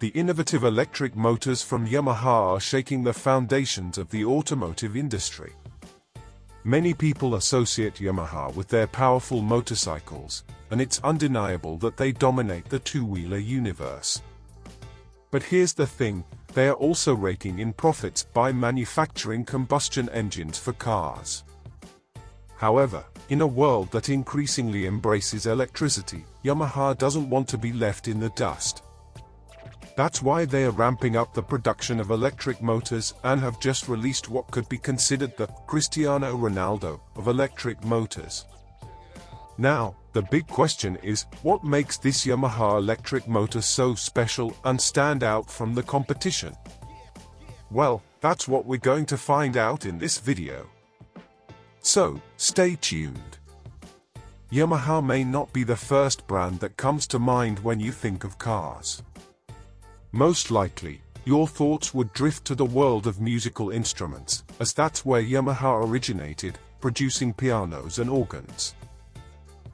The innovative electric motors from Yamaha are shaking the foundations of the automotive industry. Many people associate Yamaha with their powerful motorcycles, and it's undeniable that they dominate the two-wheeler universe. But here's the thing, they are also raking in profits by manufacturing combustion engines for cars. However, in a world that increasingly embraces electricity, Yamaha doesn't want to be left in the dust. That's why they are ramping up the production of electric motors and have just released what could be considered the Cristiano Ronaldo of electric motors. Now, the big question is, what makes this Yamaha electric motor so special and stand out from the competition? Well, that's what we're going to find out in this video. So, stay tuned. Yamaha may not be the first brand that comes to mind when you think of cars. Most likely, your thoughts would drift to the world of musical instruments, as that's where Yamaha originated, producing pianos and organs.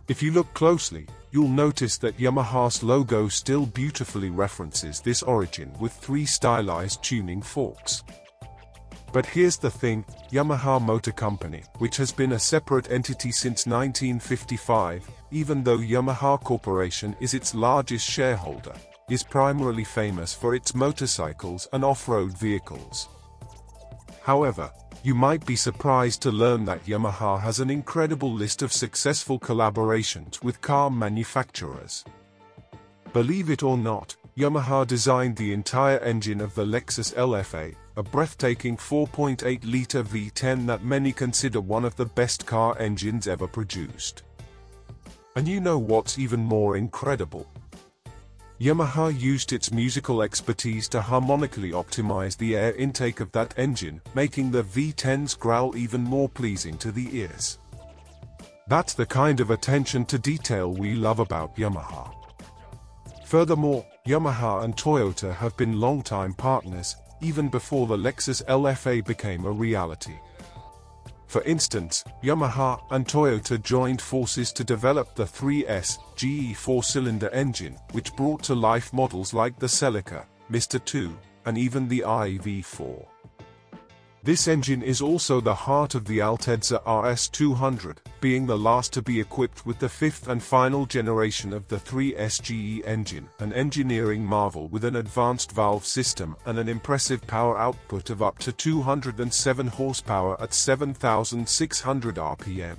If you look closely, you'll notice that Yamaha's logo still beautifully references this origin with 3 stylized tuning forks. But here's the thing, Yamaha Motor Company, which has been a separate entity since 1955, even though Yamaha Corporation is its largest shareholder, is primarily famous for its motorcycles and off-road vehicles. However, you might be surprised to learn that Yamaha has an incredible list of successful collaborations with car manufacturers. Believe it or not, Yamaha designed the entire engine of the Lexus LFA, a breathtaking 4.8-liter V10 that many consider one of the best car engines ever produced. And you know what's even more incredible? Yamaha used its musical expertise to harmonically optimize the air intake of that engine, making the V10's growl even more pleasing to the ears. That's the kind of attention to detail we love about Yamaha. Furthermore, Yamaha and Toyota have been longtime partners, even before the Lexus LFA became a reality. For instance, Yamaha and Toyota joined forces to develop the 3S GE 4-cylinder engine, which brought to life models like the Celica, Mr. 2, and even the IV4. This engine is also the heart of the Altezza RS200, being the last to be equipped with the 5th and final generation of the 3S GE engine, an engineering marvel with an advanced valve system and an impressive power output of up to 207 horsepower at 7,600 RPM.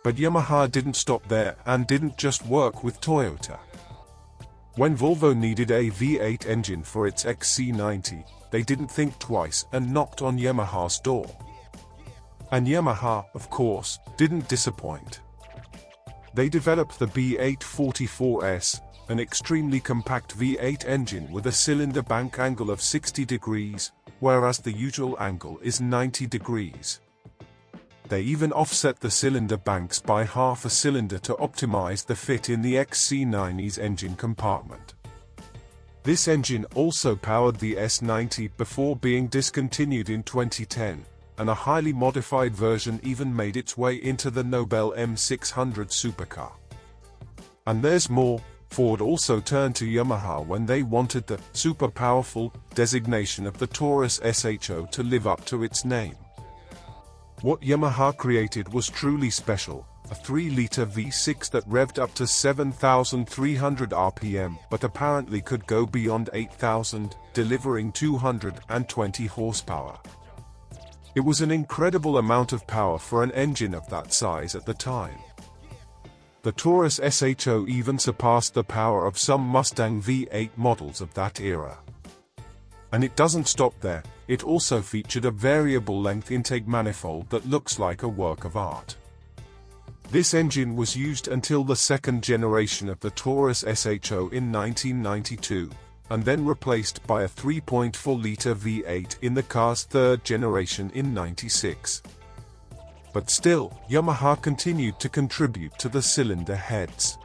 But Yamaha didn't stop there and didn't just work with Toyota. When Volvo needed a V8 engine for its XC90, they didn't think twice and knocked on Yamaha's door. And Yamaha, of course, didn't disappoint. They developed the B844S, an extremely compact V8 engine with a cylinder bank angle of 60 degrees, whereas the usual angle is 90 degrees. They even offset the cylinder banks by half a cylinder to optimize the fit in the XC90's engine compartment. This engine also powered the S90 before being discontinued in 2010, and a highly modified version even made its way into the Nobel M600 supercar. And there's more, Ford also turned to Yamaha when they wanted the super powerful designation of the Taurus SHO to live up to its name. What Yamaha created was truly special. A 3-liter V6 that revved up to 7,300 RPM but apparently could go beyond 8,000, delivering 220 horsepower. It was an incredible amount of power for an engine of that size at the time. The Taurus SHO even surpassed the power of some Mustang V8 models of that era. And it doesn't stop there, it also featured a variable length intake manifold that looks like a work of art. This engine was used until the second generation of the Taurus SHO in 1992, and then replaced by a 3.4-liter V8 in the car's third generation in 96. But still, Yamaha continued to contribute to the cylinder heads.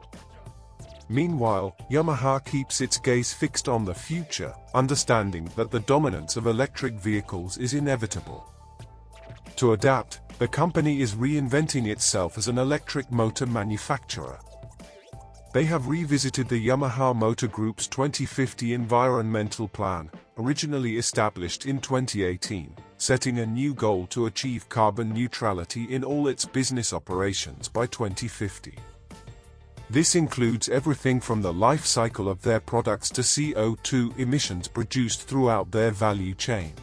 Meanwhile, Yamaha keeps its gaze fixed on the future, understanding that the dominance of electric vehicles is inevitable. To adapt, the company is reinventing itself as an electric motor manufacturer. They have revisited the Yamaha Motor Group's 2050 environmental plan, originally established in 2018, setting a new goal to achieve carbon neutrality in all its business operations by 2050. This includes everything from the life cycle of their products to CO2 emissions produced throughout their value chain.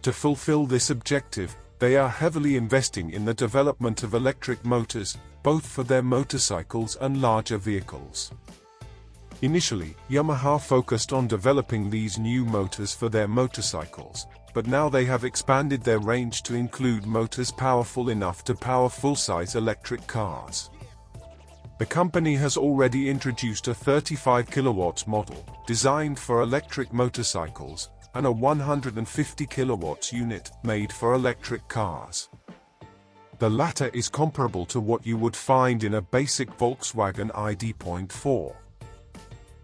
To fulfill this objective, they are heavily investing in the development of electric motors, both for their motorcycles and larger vehicles. Initially, Yamaha focused on developing these new motors for their motorcycles, but now they have expanded their range to include motors powerful enough to power full-size electric cars. The company has already introduced a 35 kilowatts model, designed for electric motorcycles, and a 150 kilowatts unit, made for electric cars. The latter is comparable to what you would find in a basic Volkswagen ID.4.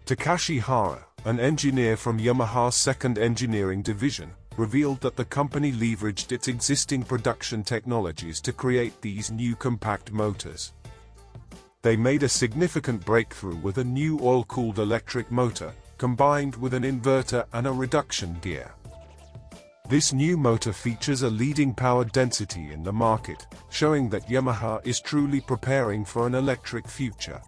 Takashi Hara, an engineer from Yamaha's second engineering division, revealed that the company leveraged its existing production technologies to create these new compact motors. They made a significant breakthrough with a new oil-cooled electric motor, combined with an inverter and a reduction gear. This new motor features a leading power density in the market, showing that Yamaha is truly preparing for an electric future.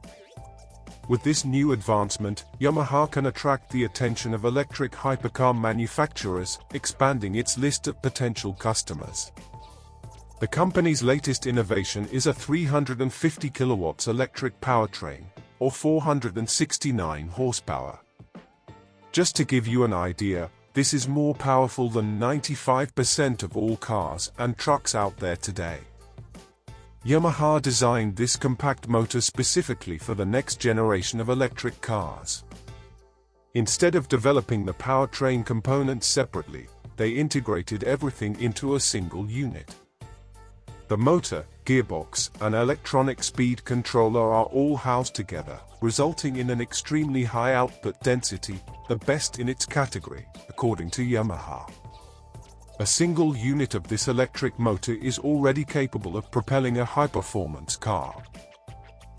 With this new advancement, Yamaha can attract the attention of electric hypercar manufacturers, expanding its list of potential customers. The company's latest innovation is a 350 kilowatts electric powertrain, or 469 horsepower. Just to give you an idea, this is more powerful than 95% of all cars and trucks out there today. Yamaha designed this compact motor specifically for the next generation of electric cars. Instead of developing the powertrain components separately, they integrated everything into a single unit. The motor, gearbox, and electronic speed controller are all housed together, resulting in an extremely high output density, the best in its category, according to Yamaha. A single unit of this electric motor is already capable of propelling a high-performance car.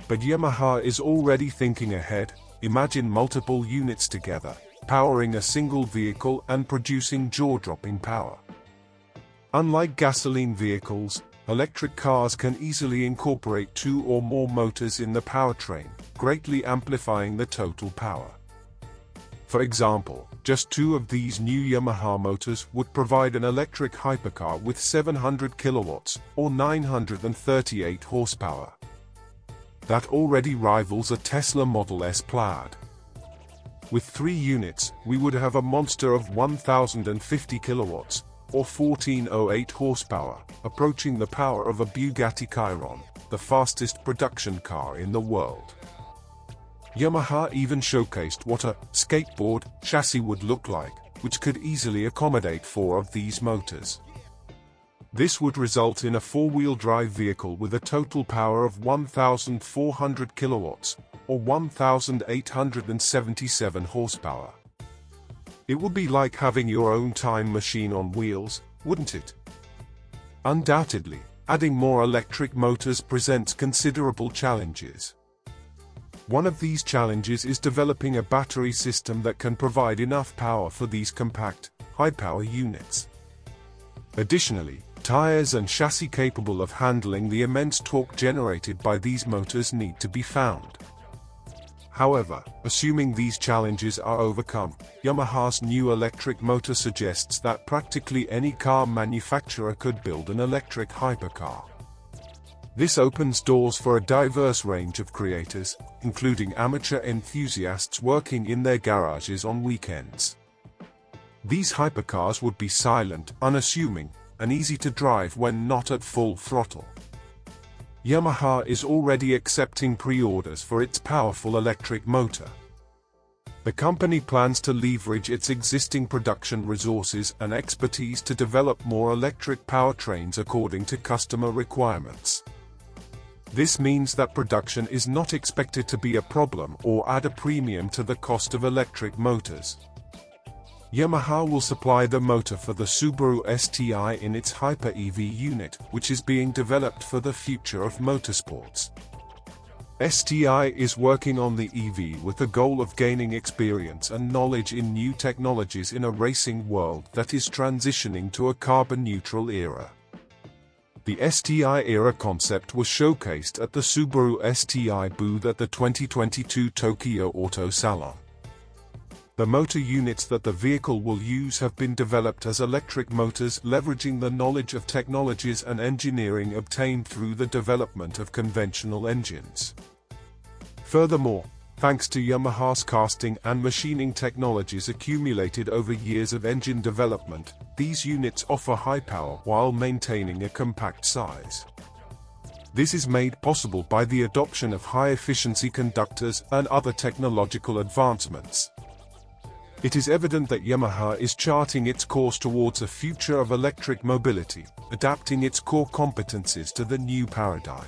But Yamaha is already thinking ahead. Imagine multiple units together, powering a single vehicle and producing jaw-dropping power. Unlike gasoline vehicles, electric cars can easily incorporate 2 or more motors in the powertrain, greatly amplifying the total power. For example, just 2 of these new Yamaha motors would provide an electric hypercar with 700 kilowatts, or 938 horsepower. That already rivals a Tesla Model S Plaid. With 3 units, we would have a monster of 1050 kilowatts, or 1408 horsepower, approaching the power of a Bugatti Chiron, the fastest production car in the world. Yamaha even showcased what a skateboard chassis would look like, which could easily accommodate 4 of these motors. This would result in a 4-wheel drive vehicle with a total power of 1400 kilowatts, or 1877 horsepower. It would be like having your own time machine on wheels, wouldn't it? Undoubtedly, adding more electric motors presents considerable challenges. One of these challenges is developing a battery system that can provide enough power for these compact, high-power units. Additionally, tires and chassis capable of handling the immense torque generated by these motors need to be found. However, assuming these challenges are overcome, Yamaha's new electric motor suggests that practically any car manufacturer could build an electric hypercar. This opens doors for a diverse range of creators, including amateur enthusiasts working in their garages on weekends. These hypercars would be silent, unassuming, and easy to drive when not at full throttle. Yamaha is already accepting pre-orders for its powerful electric motor. The company plans to leverage its existing production resources and expertise to develop more electric powertrains according to customer requirements. This means that production is not expected to be a problem or add a premium to the cost of electric motors. Yamaha will supply the motor for the Subaru STI in its Hyper EV unit, which is being developed for the future of motorsports. STI is working on the EV with the goal of gaining experience and knowledge in new technologies in a racing world that is transitioning to a carbon-neutral era. The STI era concept was showcased at the Subaru STI booth at the 2022 Tokyo Auto Salon. The motor units that the vehicle will use have been developed as electric motors, leveraging the knowledge of technologies and engineering obtained through the development of conventional engines. Furthermore, thanks to Yamaha's casting and machining technologies accumulated over years of engine development, these units offer high power while maintaining a compact size. This is made possible by the adoption of high-efficiency conductors and other technological advancements. It is evident that Yamaha is charting its course towards a future of electric mobility, adapting its core competencies to the new paradigm.